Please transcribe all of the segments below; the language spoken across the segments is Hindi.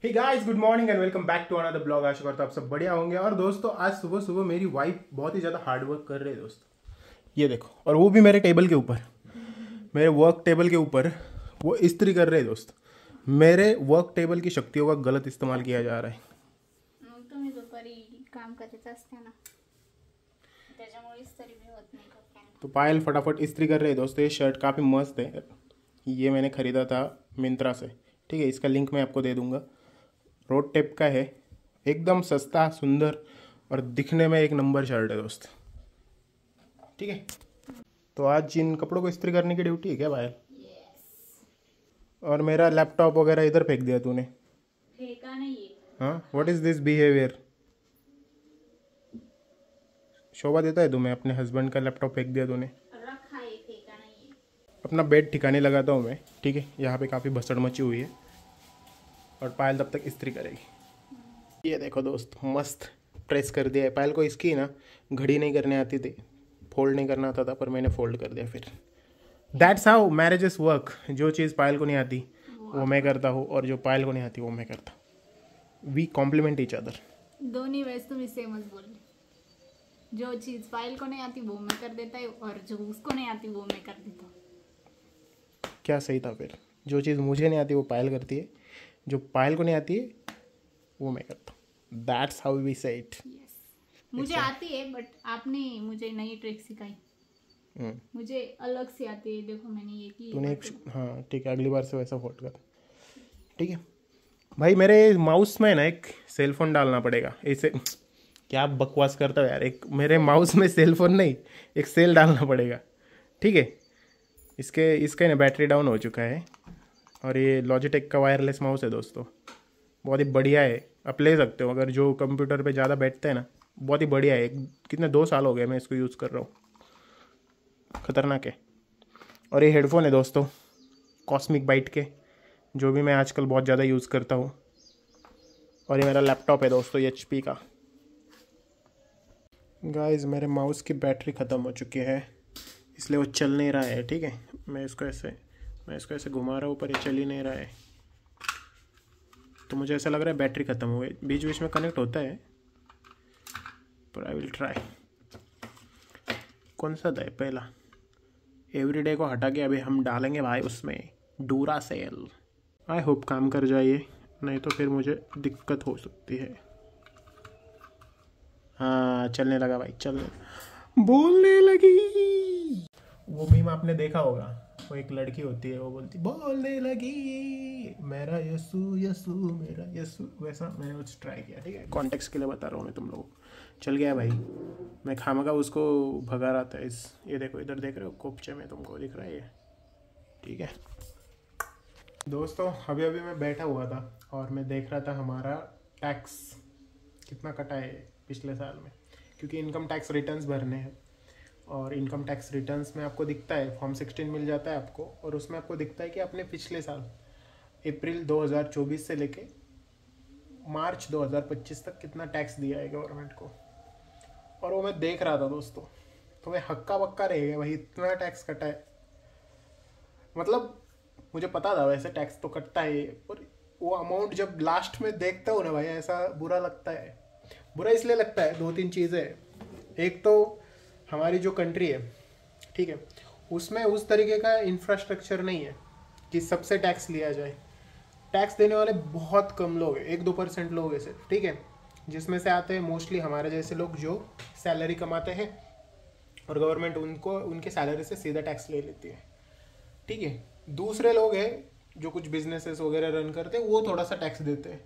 Hey guys, good morning and welcome back to another blog. आशा करता हूं आप सब बढ़िया होंगे। और दोस्तों, आज सुबह सुबह मेरी वाइफ बहुत ही ज़्यादा हार्ड वर्क कर रही है दोस्तों। ये देखो, और वो भी मेरे टेबल के ऊपर, मेरे वर्क टेबल के ऊपर वो इस्त्री कर रहे हैं दोस्त। मेरे वर्क टेबल की शक्तियों का गलत इस्तेमाल किया जा रहा है। मग तुम्ही दुपारी काम करीत असते ना, त्याच्यामुळेच तरी मी होत नाही का फॅन। तो पायल फटाफट इस्त्री कर रहे हैं दोस्तों। ये शर्ट काफ़ी मस्त है, ये मैंने ख़रीदा था मिंत्रा से। ठीक है, इसका लिंक मैं आपको दे दूंगा। रोड टेप का है, एकदम सस्ता, सुंदर और दिखने में एक नंबर शर्ट है दोस्त। ठीक है, तो आज जिन कपड़ों को इस्त्री करने की ड्यूटी है क्या पायल? और मेरा लैपटॉप वगैरह इधर फेंक दिया तूने। फेका नाहीये, हाँ, व्हाट इज़ दिस बिहेवियर? शोभा देता है तुम्हें? अपने हस्बैंड का लैपटॉप फेंक दिया तूने। रखा है, फेका नाहीये। अपना बेड ठिकाने लगाता हूँ मैं। ठीक है, यहाँ पे काफ़ी भसड़ मची हुई है और पायल तब तक इस्त्री करेगी। ये देखो दोस्त, मस्त प्रेस कर दिया है। पायल को इसकी ना घड़ी नहीं करने आती थी, फोल्ड नहीं करना आता था, पर मैंने फोल्ड कर दिया। फिर दैट्स हाउ मैरिजेस वर्क। जो चीज़ पायल को नहीं आती वो मैं करता हूँ, और जो पायल को नहीं आती वो मैं करता हूँ। We complement each other. दोनों वेळेस तुम्ही सेमच बोलले। जो चीज फाइल को नहीं आती वो मैं कर देता है, और जो उसको नहीं आती वो मैं कर देता हूँ। क्या सही था फिर? जो चीज़ मुझे नहीं आती वो पायल करती है, जो पायल को नहीं आती है वो मैं करता हूँ। दैट्स हाउ वी से इट। मुझे आती है, बट आपने मुझे नई ट्रिक सिखाई। मुझे अलग से आती है। देखो मैंने ये की। तूने एक, हाँ ठीक है, अगली बार से वैसा फोल्ड कर। ठीक है भाई, मेरे माउस में ना एक सेलफोन डालना पड़ेगा। इसे क्या बकवास करता है यार। एक मेरे माउस में सेलफोन नहीं, एक सेल डालना पड़ेगा। ठीक है, इसका ना बैटरी डाउन हो चुका है। और ये लॉजिटेक का वायरलेस माउस है दोस्तों, बहुत ही बढ़िया है। आप ले सकते हो, अगर जो कंप्यूटर पे ज़्यादा बैठते हैं ना, बहुत ही बढ़िया है। कितने 2 साल हो गए मैं इसको यूज़ कर रहा हूँ, खतरनाक है। और ये हेडफोन है दोस्तों, कॉस्मिक बाइट के, जो भी मैं आजकल बहुत ज़्यादा यूज़ करता हूँ। और ये मेरा लैपटॉप है दोस्तों, HP का। गाइस, मेरे माउस की बैटरी ख़त्म हो चुकी है, इसलिए वो चल नहीं रहा है। ठीक है, मैं इसको ऐसे घुमा रहा हूँ, पर ये चल ही नहीं रहा है। तो मुझे ऐसा लग रहा है बैटरी ख़त्म हो गई। बीच बीच में कनेक्ट होता है, पर आई विल ट्राई। कौन सा था पहला? एवरीडे को हटा के अभी हम डालेंगे भाई उसमें डूरा सेल। आई होप काम कर जाइए, नहीं तो फिर मुझे दिक्कत हो सकती है। हाँ, चलने लगा भाई, चलने, बोलने लगी। वो मीम आपने देखा होगा, वो एक लड़की होती है, वो बोलती बोलने लगी मेरा यसु यसु मेरा यसु। वैसा मैंने कुछ ट्राई किया। ठीक है, कॉन्टेक्स्ट के लिए बता रहा हूँ मैं तुम लोगों को। चल गया भाई, मैं खामगा उसको भगा रहा था। ये देखो, इधर देख रहे हो कोपचे में, तुमको दिख रहा है ये? ठीक है दोस्तों, अभी अभी मैं बैठा हुआ था और मैं देख रहा था हमारा टैक्स कितना कटा है पिछले साल में, क्योंकि इनकम टैक्स रिटर्न्स भरने हैं। और इनकम टैक्स रिटर्न्स में आपको दिखता है, फॉर्म 16 मिल जाता है आपको, और उसमें आपको दिखता है कि आपने पिछले साल अप्रैल 2024 से लेके मार्च 2025 तक कितना टैक्स दिया है गवर्नमेंट को। और वो मैं देख रहा था दोस्तों, तो मैं हक्का बक्का रह गया भाई, इतना टैक्स कटा है। मतलब मुझे पता था वैसे टैक्स तो कटता है, पर वो अमाउंट जब लास्ट में देखता हूँ ना भाई, ऐसा बुरा लगता है। बुरा इसलिए लगता है, 2-3 चीज़ें। एक तो हमारी जो कंट्री है, ठीक है, उसमें उस तरीके का इंफ्रास्ट्रक्चर नहीं है कि सबसे टैक्स लिया जाए। टैक्स देने वाले बहुत कम लोग हैं, 1-2% लोग हैं सिर्फ। ठीक है, जिसमें से आते हैं मोस्टली हमारे जैसे लोग जो सैलरी कमाते हैं, और गवर्नमेंट उनको उनके सैलरी से सीधा टैक्स ले लेती है। ठीक है, दूसरे लोग हैं जो कुछ बिजनेसेस वगैरह रन करते हैं, वो थोड़ा सा टैक्स देते हैं।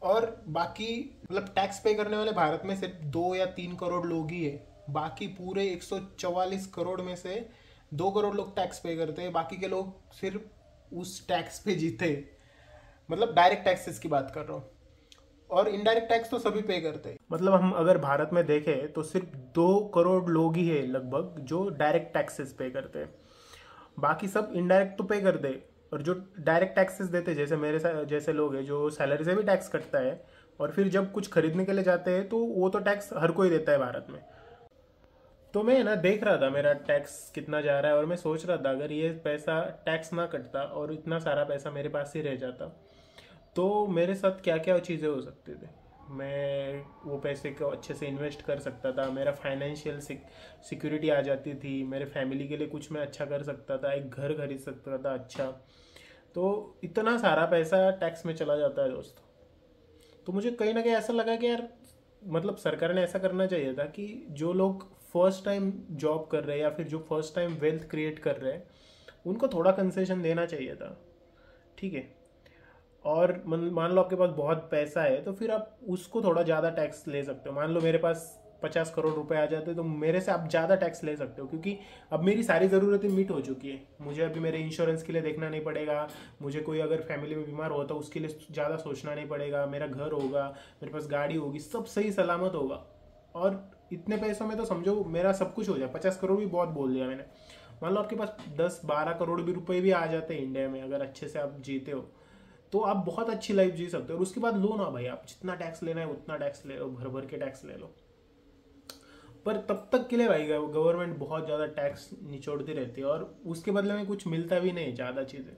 और बाकी मतलब टैक्स पे करने वाले भारत में सिर्फ 2 या 3 करोड़ लोग ही है। बाकी पूरे 144 करोड़ में से 2 करोड़ लोग टैक्स पे करते हैं। बाकी के लोग सिर्फ उस टैक्स पे जीते, मतलब डायरेक्ट टैक्सेस की बात कर रहा हूँ। और इनडायरेक्ट टैक्स तो सभी पे करते हैं। मतलब हम अगर भारत में देखें तो सिर्फ 2 करोड़ लोग ही है लगभग जो डायरेक्ट टैक्सेस पे करते हैं। बाकी सब इनडायरेक्ट तो पे करते हैं, और जो डायरेक्ट टैक्सेस देते हैं, जैसे मेरे जैसे लोग हैं जो सैलरी से भी टैक्स कटता है, और फिर जब कुछ खरीदने के लिए जाते हैं तो वो तो टैक्स हर कोई देता है भारत में। तो मैं ना देख रहा था मेरा टैक्स कितना जा रहा है, और मैं सोच रहा था अगर ये पैसा टैक्स ना कटता और इतना सारा पैसा मेरे पास ही रह जाता, तो मेरे साथ क्या क्या चीज़ें हो सकती थी, मैं वो पैसे को अच्छे से इन्वेस्ट कर सकता था, मेरा फाइनेंशियल सिक्योरिटी आ जाती थी, मेरे फैमिली के लिए कुछ मैं अच्छा कर सकता था, एक घर खरीद सकता था अच्छा। तो इतना सारा पैसा टैक्स में चला जाता है दोस्त। तो मुझे कहीं ना कहीं ऐसा लगा कि यार मतलब सरकार ने ऐसा करना चाहिए था कि जो लोग फर्स्ट टाइम जॉब कर रहे हैं या फिर जो फर्स्ट टाइम वेल्थ क्रिएट कर रहे हैं उनको थोड़ा कंसेशन देना चाहिए था, ठीक है। और मान लो आपके पास बहुत पैसा है तो फिर आप उसको थोड़ा ज़्यादा टैक्स ले सकते हो। मान लो मेरे पास 50 करोड़ रुपए आ जाते तो मेरे से आप ज़्यादा टैक्स ले सकते हो, क्योंकि अब मेरी सारी ज़रूरतें मीट हो चुकी है। मुझे अभी मेरे इंश्योरेंस के लिए देखना नहीं पड़ेगा, मुझे कोई अगर फैमिली में बीमार हो तो उसके लिए ज़्यादा सोचना नहीं पड़ेगा, मेरा घर होगा, मेरे पास गाड़ी होगी, सब सही सलामत होगा। और इतने पैसों में तो समझो मेरा सब कुछ हो जाए। 50 करोड़ भी बहुत बोल दिया मैंने। मान लो आपके पास 10-12 करोड़ भी रुपए भी आ जाते हैं इंडिया में, अगर अच्छे से आप जीते हो तो आप बहुत अच्छी लाइफ जी सकते हो। और उसके बाद लो ना भाई, आप जितना टैक्स लेना है उतना टैक्स ले लो, भर भर के टैक्स ले लो। पर तब तक के लिए भाई गवर्नमेंट बहुत ज़्यादा टैक्स निचोड़ती रहती है और उसके बदले में कुछ मिलता भी नहीं ज़्यादा चीज़ें।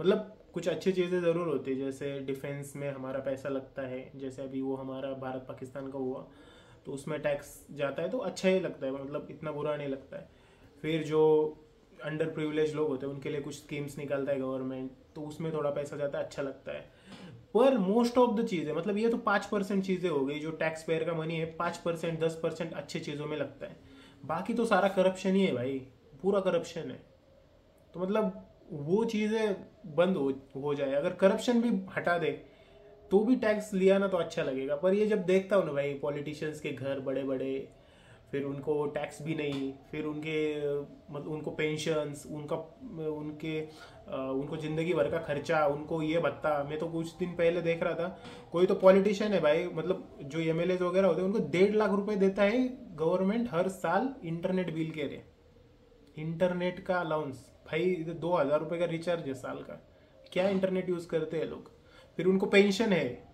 मतलब कुछ अच्छी चीज़ें ज़रूर होती है, जैसे डिफेंस में हमारा पैसा लगता है, जैसे अभी वो हमारा भारत पाकिस्तान का हुआ तो उसमें टैक्स जाता है तो अच्छा ही लगता है, मतलब इतना बुरा नहीं लगता है। फिर जो अंडर प्रिविलेज लोग होते हैं उनके लिए कुछ स्कीम्स निकालता है गवर्नमेंट, तो उसमें थोड़ा पैसा जाता है, अच्छा लगता है। पर मोस्ट ऑफ द चीज़ें, मतलब ये तो 5% चीज़ें हो गई जो टैक्स पेयर का मनी है, 5% 10% अच्छे चीज़ों में लगता है, बाकी तो सारा करप्शन ही है भाई, पूरा करप्शन है। तो मतलब वो चीज़ें बंद हो जाए, अगर करप्शन भी हटा दे तो भी टैक्स लिया ना तो अच्छा लगेगा। पर ये जब देखता हूँ ना भाई, पॉलिटिशियंस के घर बड़े बड़े, फिर उनको टैक्स भी नहीं, फिर उनके मतलब उनको पेंशन्स, उनको ज़िंदगी भर का खर्चा, उनको ये भत्ता। मैं तो कुछ दिन पहले देख रहा था, कोई तो पॉलिटिशियन है भाई, मतलब जो एमएलए वगैरह होते हैं उनको 1.5 लाख रुपए देता है गवर्नमेंट हर साल इंटरनेट बिल के लिए, इंटरनेट का अलाउंस। भाई 2,000 रुपये का रिचार्ज है साल का, क्या इंटरनेट यूज़ करते हैं लोग। फिर उनको पेंशन है,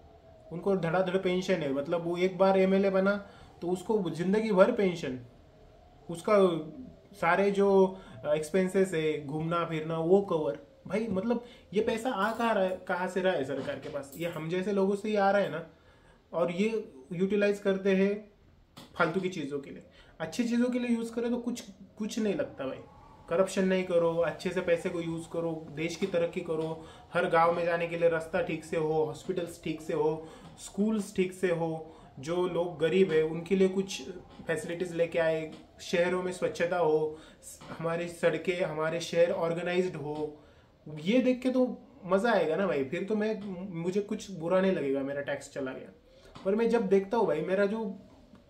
उनको धड़ाधड़ पेंशन है, मतलब वो एक बार एमएलए बना तो उसको जिंदगी भर पेंशन, उसका सारे जो एक्सपेंसेस है घूमना फिरना वो कवर। भाई मतलब ये पैसा आ कहाँ रहा है, कहाँ से रहा है सरकार के पास, ये हम जैसे लोगों से ही आ रहा है ना। और ये यूटिलाइज करते हैं फालतू की चीज़ों के लिए। अच्छी चीज़ों के लिए यूज़ करें तो कुछ कुछ नहीं लगता भाई। करप्शन नहीं करो, अच्छे से पैसे को यूज़ करो, देश की तरक्की करो, हर गांव में जाने के लिए रास्ता ठीक से हो, हॉस्पिटल्स ठीक से हो, स्कूल्स ठीक से हो, जो लोग गरीब है उनके लिए कुछ फैसिलिटीज़ लेके आए, शहरों में स्वच्छता हो, हमारी सड़कें, हमारे शहर ऑर्गेनाइज्ड हो। ये देख के तो मज़ा आएगा ना भाई, फिर तो मुझे कुछ बुरा नहीं लगेगा मेरा टैक्स चला गया। पर मैं जब देखता हूँ भाई मेरा जो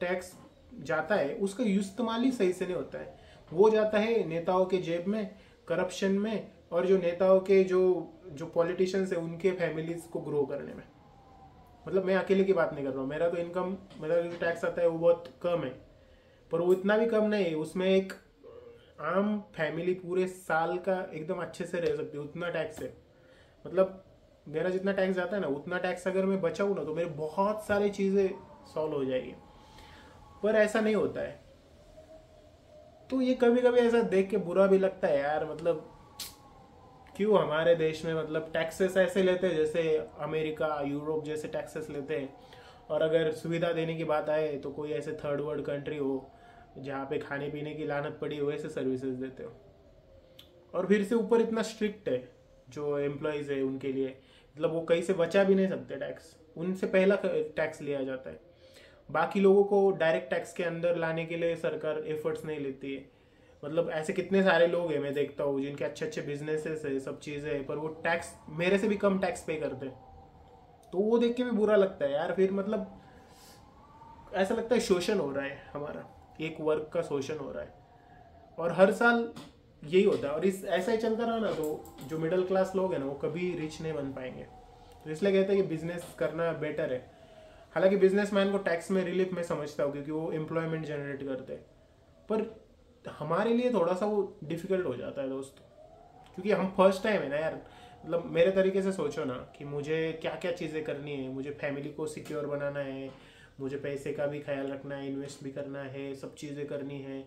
टैक्स जाता है उसका इस्तेमाल ही सही से नहीं होता है, वो जाता है नेताओं के जेब में, करप्शन में, और जो नेताओं के जो जो पॉलिटिशियंस है उनके फैमिलीज को ग्रो करने में। मतलब मैं अकेले की बात नहीं कर रहा हूँ, मेरा तो इनकम, मेरा जो टैक्स आता है वो बहुत कम है, पर वो इतना भी कम नहीं है, उसमें एक आम फैमिली पूरे साल का एकदम अच्छे से रह सकती है, उतना टैक्स है। मतलब मेरा जितना टैक्स जाता है ना उतना टैक्स अगर मैं बचाऊँ ना तो मेरे बहुत सारी चीज़ें सॉल्व हो जाएगी। पर ऐसा नहीं होता है, तो ये कभी कभी ऐसा देख के बुरा भी लगता है यार। मतलब क्यों हमारे देश में मतलब टैक्सेस ऐसे लेते हैं जैसे अमेरिका यूरोप जैसे टैक्सेस लेते हैं, और अगर सुविधा देने की बात आए तो कोई ऐसे थर्ड वर्ल्ड कंट्री हो जहाँ पे खाने पीने की लानत पड़ी हो वैसे सर्विसेज देते हो। और फिर से ऊपर इतना स्ट्रिक्ट है जो एम्प्लॉयज़ है उनके लिए, मतलब वो कहीं से बचा भी नहीं सकते टैक्स, उनसे पहला टैक्स लिया जाता है। बाकी लोगों को डायरेक्ट टैक्स के अंदर लाने के लिए सरकार एफर्ट्स नहीं लेती है। मतलब ऐसे कितने सारे लोग हैं मैं देखता हूँ जिनके अच्छे अच्छे बिजनेसेस है, सब चीज़ें हैं, पर वो टैक्स मेरे से भी कम टैक्स पे करते हैं। तो वो देख के भी बुरा लगता है यार। फिर मतलब ऐसा लगता है शोषण हो रहा है, हमारा एक वर्ग का शोषण हो रहा है, और हर साल यही होता है। और इस ऐसा ही चलता रहा ना तो जो मिडिल क्लास लोग हैं ना वो कभी रिच नहीं बन पाएंगे। तो इसलिए कहते हैं कि बिजनेस करना बेटर है। हालांकि बिजनेसमैन को टैक्स में रिलीफ मैं समझता हूँ क्योंकि वो एम्प्लॉयमेंट जनरेट करते हैं, पर हमारे लिए थोड़ा सा वो डिफिकल्ट हो जाता है दोस्तों, क्योंकि हम फर्स्ट टाइम है ना यार। मतलब मेरे तरीके से सोचो ना कि मुझे क्या क्या चीज़ें करनी है, मुझे फैमिली को सिक्योर बनाना है, मुझे पैसे का भी ख्याल रखना है, इन्वेस्ट भी करना है, सब चीज़ें करनी है।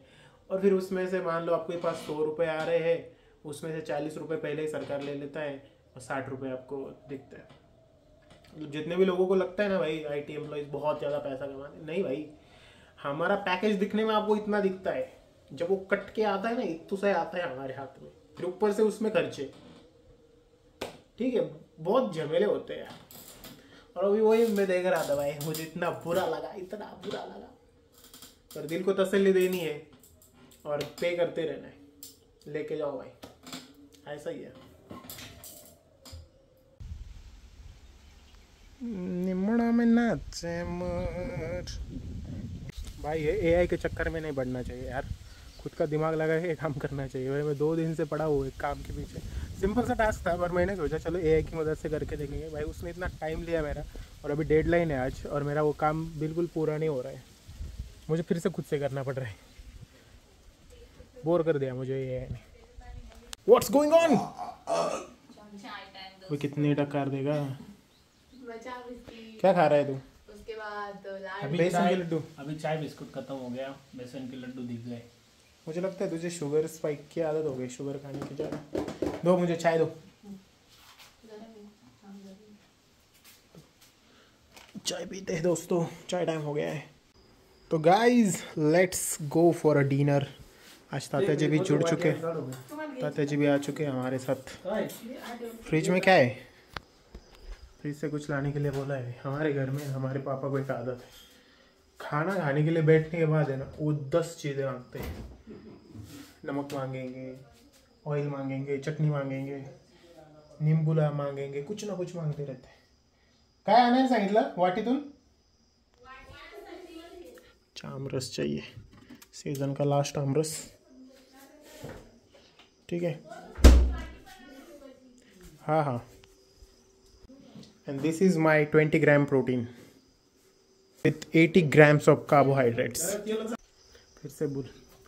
और फिर उसमें से मान लो आपके पास 100 रुपये आ रहे हैं, उसमें से 40 रुपये पहले ही सरकार ले लेता है और 60 रुपये आपको दिखता है। जितने भी लोगों को लगता है ना भाई आईटी एम्प्लॉइज बहुत ज़्यादा पैसा कमाते, नहीं भाई, हमारा पैकेज दिखने में आपको इतना दिखता है, जब वो कट के आता है ना इतू से आता है हमारे हाथ में, फिर ऊपर से उसमें खर्चे, ठीक है, बहुत झमेले होते हैं यार। और अभी वही मैं देख रहा था भाई, मुझे इतना बुरा लगा, इतना बुरा लगा, पर दिल को तसल्ली देनी है और पे करते रहना है, लेके जाओ भाई, ऐसा ही है। निमड़ा में नाचे मोर भाई, ये एआई के चक्कर में नहीं बढ़ना चाहिए यार, खुद का दिमाग लगा के काम करना चाहिए भाई। मैं 2 दिन से पड़ा हुआ एक काम के पीछे, सिंपल सा टास्क था, पर मैंने सोचा चलो एआई की मदद से करके देखेंगे भाई। उसने इतना टाइम लिया मेरा, और अभी डेडलाइन है आज, और मेरा वो काम बिल्कुल पूरा नहीं हो रहा है, मुझे फिर से खुद से करना पड़ रहा है। बोर कर दिया मुझे एआई ने। What's going on? वो कितने टक्कर देगा? क्या खा रहा है तू? उसके बाद बेसन के लड्डू। अभी चाय बिस्कुट खत्म हो गया, बेसन के लड्डू दिख गए। मुझे लगता है तुझे शुगर स्पाइक की आदत हो गई, शुगर खाने की ज़्यादा। दो मुझे चाय दो, चाय पीते हैं दोस्तों, चाय टाइम हो गया है। तो guys let's go for a dinner. आज तात्या जी भी जुड़ चुके, तात्या जी भी आ चुके हैं हमारे साथ। फ्रिज में क्या है? फ्रिज से कुछ लाने के लिए बोला है। हमारे घर में हमारे पापा को एक आदत है, खाना खाने के लिए बैठने के बाद है ना वो 10 चीज़ें मांगते हैं। नमक मांगेंगे, ऑयल मांगेंगे, चटनी मांगेंगे, निंबूला मांगेंगे, कुछ ना कुछ मांगते रहते हैं। काय आणायला सांगितलं वाटीतून? आमरस चाहिए, सीजन का लास्ट आमरस, ठीक है। हाँ हाँ। And this is my 20 gram protein with 80 grams of carbohydrates.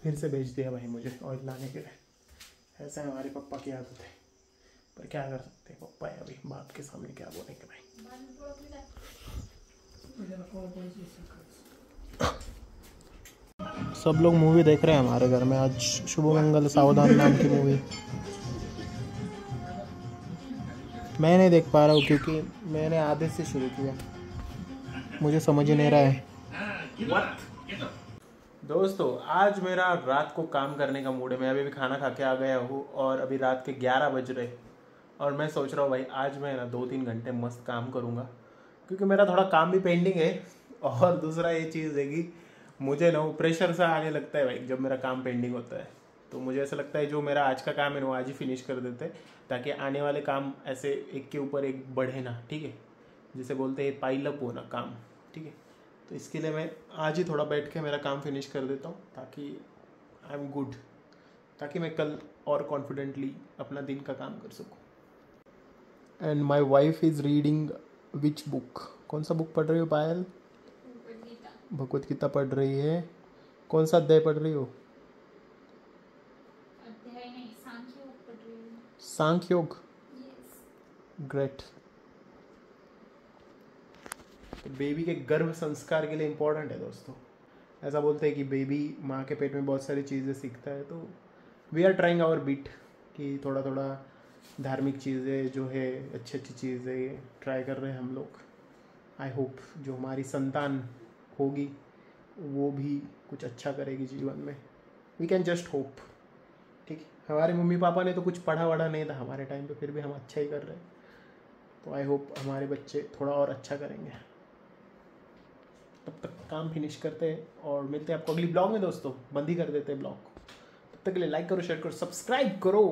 फिर से भेज दिया भाई मुझे ऑयल लाने के लिए। ऐसा है हमारे पापा की आदत है, पर क्या कर सकते हैं, पापा है अभी, बाप के सामने क्या बोलेंगे भाई। सब लोग मूवी देख रहे हैं हमारे घर में आज, शुभ मंगल सावधान नाम की मूवी। मैं नहीं देख पा रहा हूँ क्योंकि मैंने आधे से शुरू किया, मुझे समझ ही नहीं रहा है। दोस्तों आज मेरा रात को काम करने का मूड है। मैं अभी भी खाना खा के आ गया हूँ और अभी रात के 11 बज रहे, और मैं सोच रहा हूँ भाई आज मैं ना 2-3 घंटे मस्त काम करूँगा, क्योंकि मेरा थोड़ा काम भी पेंडिंग है। और दूसरा ये चीज़ है कि मुझे ना प्रेशर सा आने लगता है भाई जब मेरा काम पेंडिंग होता है। तो मुझे ऐसा लगता है जो मेरा आज का काम है वो आज ही फिनिश कर देते, ताकि आने वाले काम ऐसे एक के ऊपर एक बढ़े ना, ठीक है, जिसे बोलते हैं पाइल अप होना काम, ठीक है। तो इसके लिए मैं आज ही थोड़ा बैठ के मेरा काम फिनिश कर देता हूँ, ताकि आई एम गुड, ताकि मैं कल और कॉन्फिडेंटली अपना दिन का काम कर सकूँ। And my wife is reading which book? कौन सा बुक पढ़ रही हो पायल? भगवत गीता पढ़ रही है। कौन सा अध्याय पढ़ रही हो? सांख्य योग। ग्रेट। तो बेबी के गर्भ संस्कार के लिए इम्पोर्टेंट है दोस्तों। ऐसा बोलते हैं कि बेबी माँ के पेट में बहुत सारी चीज़ें सीखता है, तो we are trying our bit कि थोड़ा थोड़ा धार्मिक चीज़ें जो है, अच्छी अच्छी चीज़ें ट्राई कर रहे हैं हम लोग। आई होप जो हमारी संतान होगी वो भी कुछ अच्छा करेगी जीवन में। वी कैन जस्ट होप, ठीक है। हमारे मम्मी पापा ने तो कुछ पढ़ा वढ़ा नहीं था हमारे टाइम पे, फिर भी हम अच्छा ही कर रहे हैं। तो आई होप हमारे बच्चे थोड़ा और अच्छा करेंगे। तब तक काम फिनिश करते हैं और मिलते हैं आपको अगली ब्लॉग में दोस्तों। बंद ही कर देते हैं ब्लॉग। तब तक के लिए लाइक करो, शेयर करो, सब्सक्राइब करो।